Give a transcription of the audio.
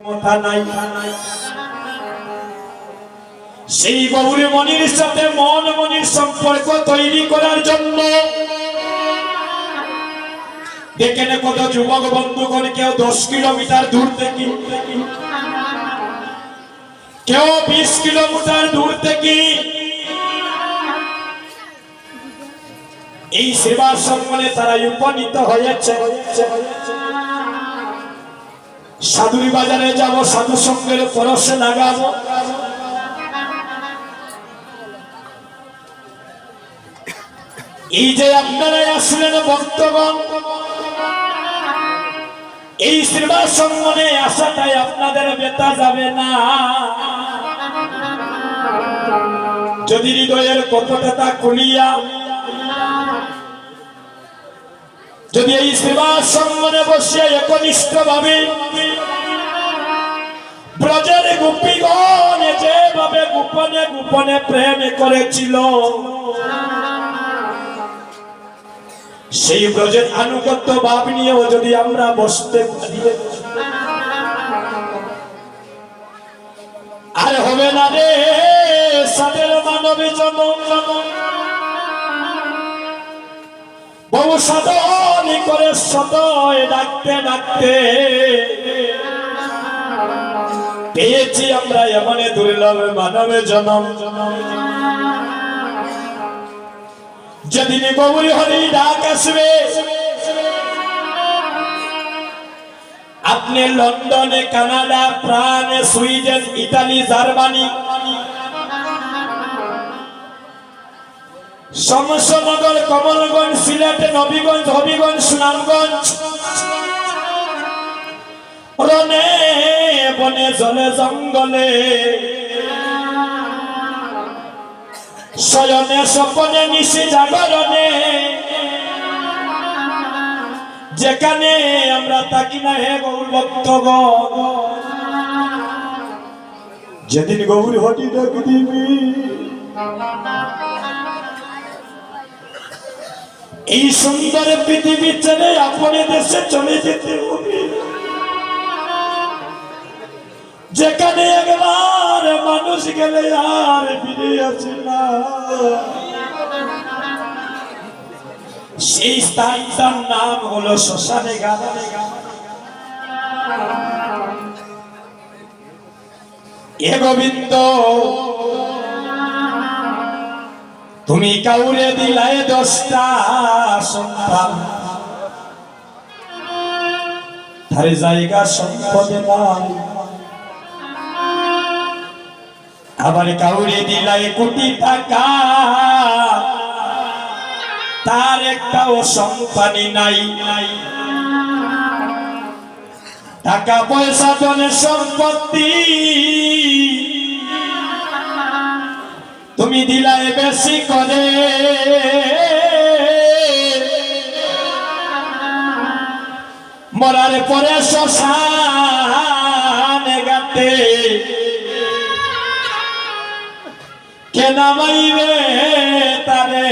কথা নাই। সেই গৌরী মনির সাথে মন মনির সম্পর্ক তৈরি করার জন্য দেখেন কত যুবক বন্ধুগণ, কেউ 10 কিলোমিটার দূর থেকে, কেউ 20 কিলোমিটার দূর থেকে এই সেবা সম্মানে তারা উপনীত হয়েছে। সাধুরি বাজারে যাব, সাধু সঙ্গের পরশে লাগাবো, এই যে আপনারা আসলেন ভক্তগণ, এই সেবা সম্মানে আসাটাই আপনাদের বেতা যাবে না। যদি হৃদয়ের কপটতা খুলিয়া যদি এই সেবা সম্মানে বসে একনিষ্ঠ ভাবে ব্রজের গোপীগণ যেভাবে গোপনে গোপনে প্রেম করেছিল, সেই ব্রজের আনুগত্য ভাব নিয়েও যদি আমরা বসতে পারি, আর হবে না রে সাদের মানবী জনম, বহু সাধন করে সদয় ডাকতে ডাকতে পেয়েছি আমরা এমন দুর্লভ মানবে জনম। যেদিন গৌরী হরি ডাক আসবে, আপনি লন্ডনে, Canada, France, Sweden, Italy, Germany, Shamshernagar, Kamalganj, Sylhet, Nabiganj, Habiganj, Sunamganj, রনে বনে জলে জঙ্গলে, শয়নে স্বপনে নিশি জাগরণে, যেখানে আমরা থাকি না হে গৌর ভক্তগণ, যেদিন গৌর হরি ডাক দিবি, এই সুন্দর পৃথিবী ছেড়ে আপনি দেশে চলে যেতে হবে, যেখানে একবার মানুষ গেলে আর ফিরে আসে না। সেই স্থানটার নাম হলো শ্মশানে ঘাট। এ গোবিন্দ, তুমি কাউরে দিলায় 10টা সন্তান, তার জায়গা সম্পদে নাই। আবার কাউরে দিলায় কোটি টাকা, তার একটাও সন্তানই নাই। টাকা পয়সা ধনের সম্পত্তি তুমি দিলায় বেশি করে, মরার পরে শ্মশানে গাতে কে নামাইবে তারে